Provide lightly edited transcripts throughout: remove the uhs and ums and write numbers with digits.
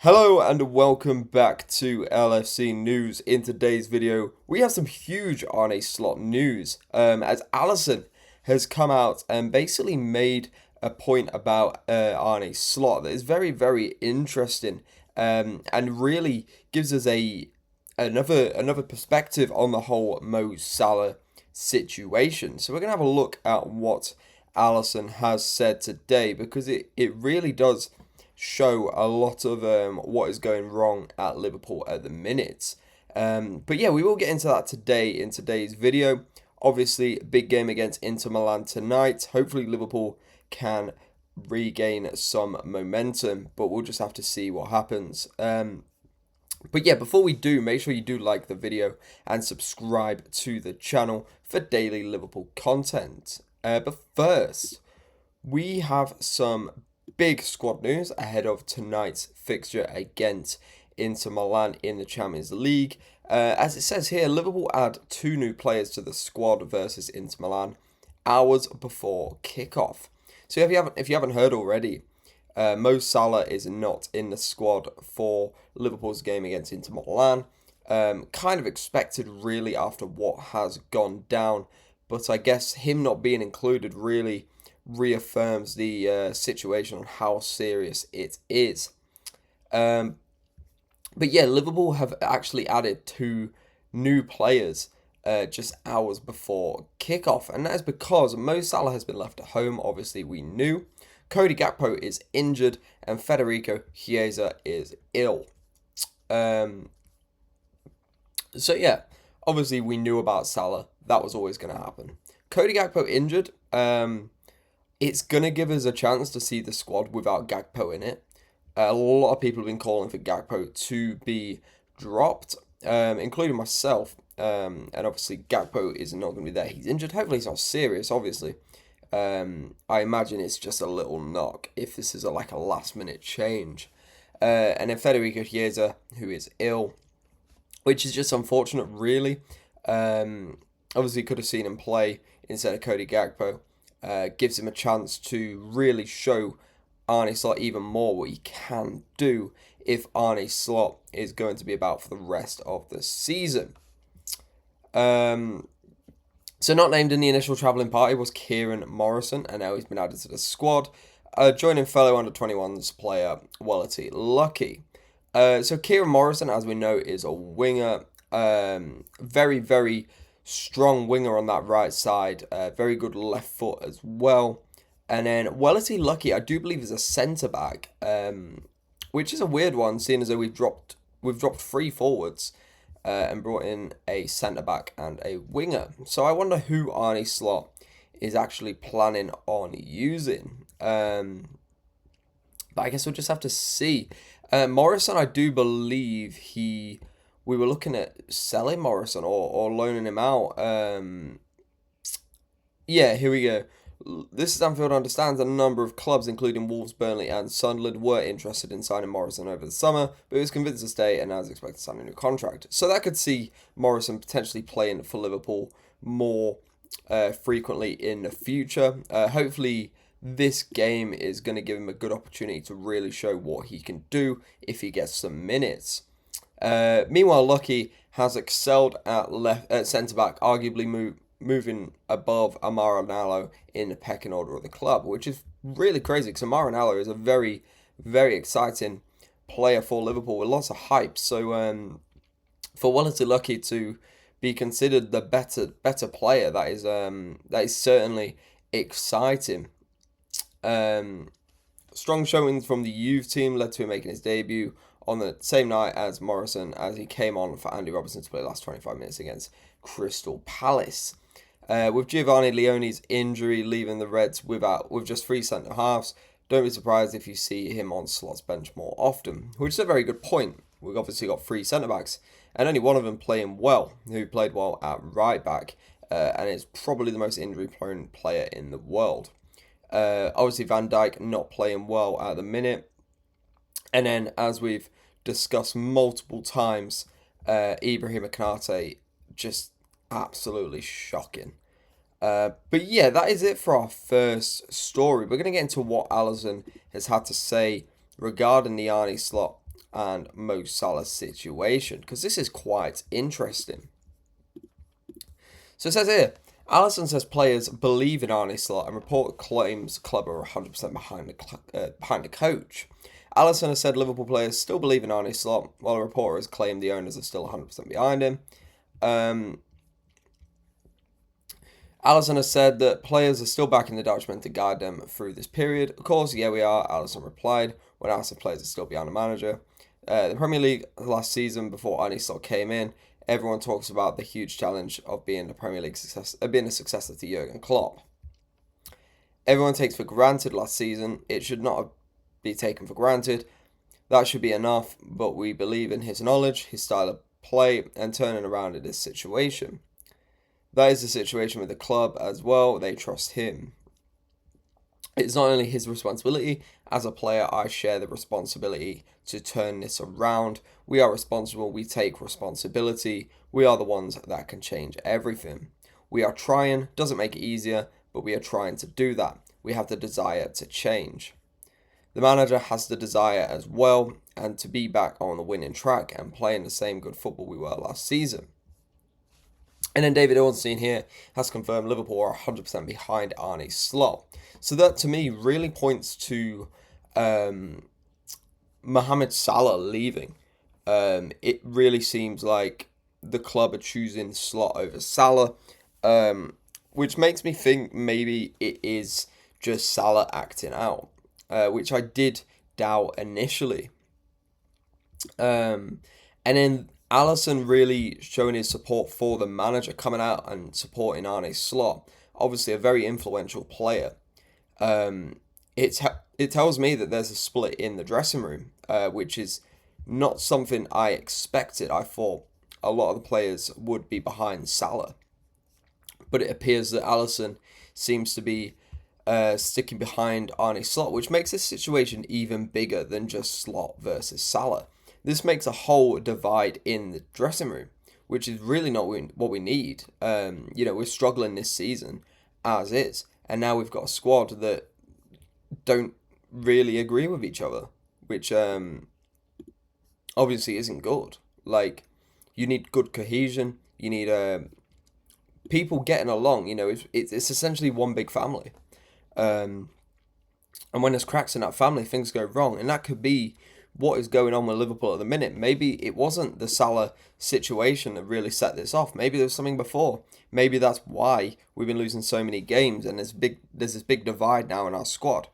Hello and welcome back to LFC News. In today's video, we have some huge Arne Slot news as Alisson has come out and basically made a point about Arne Slot that is very, very interesting and really gives us another perspective on the whole Mo Salah situation. So we're going to have a look at what Alisson has said today because it really does show a lot of what is going wrong at Liverpool at the minute. But yeah, we will get into that today in today's video. Obviously, big game against Inter Milan tonight. Hopefully, Liverpool can regain some momentum, but we'll just have to see what happens. But yeah, before we do, make sure you do like the video and subscribe to the channel for daily Liverpool content. But first, we have some big squad news ahead of tonight's fixture against Inter Milan in the Champions League. As it says here, Liverpool add 2 new players to the squad versus Inter Milan hours before kickoff. So if you haven't heard already, Mo Salah is not in the squad for Liverpool's game against Inter Milan. Kind of expected really after what has gone down, but I guess him not being included really reaffirms the situation on how serious it is. But yeah, Liverpool have actually added 2 new players just hours before kickoff, and that is because Mo Salah has been left at home. Obviously, we knew Cody Gakpo is injured and Federico Chiesa is ill. So yeah, obviously we knew about Salah. That was always going to happen. Cody Gakpo injured. It's going to give us a chance to see the squad without Gakpo in it. A lot of people have been calling for Gakpo to be dropped, including myself. And obviously Gakpo is not going to be there. He's injured. Hopefully it's not serious, obviously. I imagine it's just a little knock if this is like a last minute change. And then Federico Chiesa, who is ill, which is just unfortunate, really. Obviously could have seen him play instead of Cody Gakpo. Gives him a chance to really show Arne Slot even more what he can do if Arne Slot is going to be about for the rest of the season. So not named in the initial travelling party was Kieran Morrison, and now he's been added to the squad, joining fellow under-21s player Wellity Lucky. So Kieran Morrison, as we know, is a winger, very, very strong winger on that right side, very good left foot as well. And then Wellity Lucky, I do believe, is a centre back, which is a weird one, seeing as though we've dropped 3 forwards and brought in a centre back and a winger. So I wonder who Arne Slot is actually planning on using. But I guess we'll just have to see. Morrison, I do believe we were looking at selling Morrison or loaning him out. Yeah, here we go. This is Anfield understands that a number of clubs, including Wolves, Burnley and Sunderland, were interested in signing Morrison over the summer, but he was convinced to stay and now is expected to sign a new contract. So that could see Morrison potentially playing for Liverpool more frequently in the future. Hopefully this game is going to give him a good opportunity to really show what he can do if he gets some minutes. Meanwhile, Lucky has excelled at centre-back, arguably moving above Amara Nallo in the pecking order of the club, which is really crazy because Amara Nallo is a very, very exciting player for Liverpool with lots of hype. So for Wellington Lucky to be considered the better player, that is certainly exciting. Strong showings from the youth team led to him making his debut on the same night as Morrison, as he came on for Andy Robertson to play the last 25 minutes against Crystal Palace. With Giovanni Leone's injury leaving the Reds with just 3 centre-halves, don't be surprised if you see him on Slot's bench more often, which is a very good point. We've obviously got 3 centre-backs, and only one of them playing well, who played well at right-back, and is probably the most injury-prone player in the world. Obviously Van Dijk not playing well at the minute. And then, as we've discussed multiple times, Ibrahim Konate, just absolutely shocking. But yeah, that is it for our first story. We're going to get into what Alisson has had to say regarding the Arne Slot and Mo Salah's situation, because this is quite interesting. So it says here, Alisson says players believe in Arne Slot, and report claims club are 100% behind the coach. Alisson has said Liverpool players still believe in Arne Slot, while a reporter has claimed the owners are still 100% behind him. Alisson has said that players are still backing the Dutchman to guide them through this period. Of course, yeah, we are, Alisson replied, when asked if players are still behind the manager. The Premier League last season, before Arne Slot came in, everyone talks about the huge challenge of being the Premier League being a successor to Jurgen Klopp. Everyone takes for granted last season. It should not be taken for granted. That should be enough, but we believe in his knowledge, his style of play, and turning around in this situation. That is the situation with the club as well. They trust him. It's not only his responsibility. As a player, I share the responsibility to turn this around. We are responsible. We take responsibility. We are the ones that can change everything. We are trying. Doesn't make it easier, but we are trying to do that. We have the desire to change. The manager has the desire as well, and to be back on the winning track and playing the same good football we were last season. And then David Ornstein here has confirmed Liverpool are 100% behind Arne Slot. So that to me really points to Mohamed Salah leaving. It really seems like the club are choosing Slot over Salah, which makes me think maybe it is just Salah acting out, which I did doubt initially. And then Alisson really showing his support for the manager, coming out and supporting Arne Slot. Obviously a very influential player. It tells me that there's a split in the dressing room, which is not something I expected. I thought a lot of the players would be behind Salah. But it appears that Alisson seems to be sticking behind Arne Slot, which makes this situation even bigger than just Slot versus Salah. This makes a whole divide in the dressing room, which is really not what we need. We're struggling this season as is, and now we've got a squad that don't really agree with each other, which obviously isn't good. Like, you need good cohesion. You need people getting along. It's essentially one big family. And when there's cracks in that family, things go wrong, and that could be what is going on with Liverpool at the minute. Maybe it wasn't the Salah situation that really set this off. Maybe there was something before. Maybe that's why we've been losing so many games, and there's this big divide now in our squad,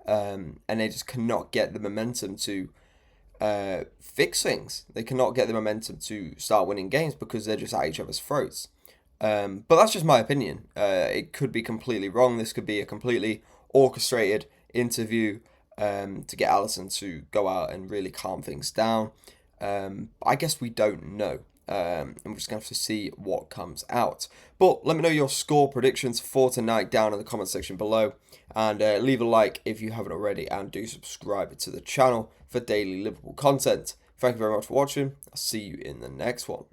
and they just cannot get the momentum to fix things. They cannot get the momentum to start winning games because they're just at each other's throats. But that's just my opinion. It could be completely wrong. This could be a completely orchestrated interview to get Alisson to go out and really calm things down. I guess we don't know. And we're just going to have to see what comes out. But let me know your score predictions for tonight down in the comment section below. And leave a like if you haven't already. And do subscribe to the channel for daily Liverpool content. Thank you very much for watching. I'll see you in the next one.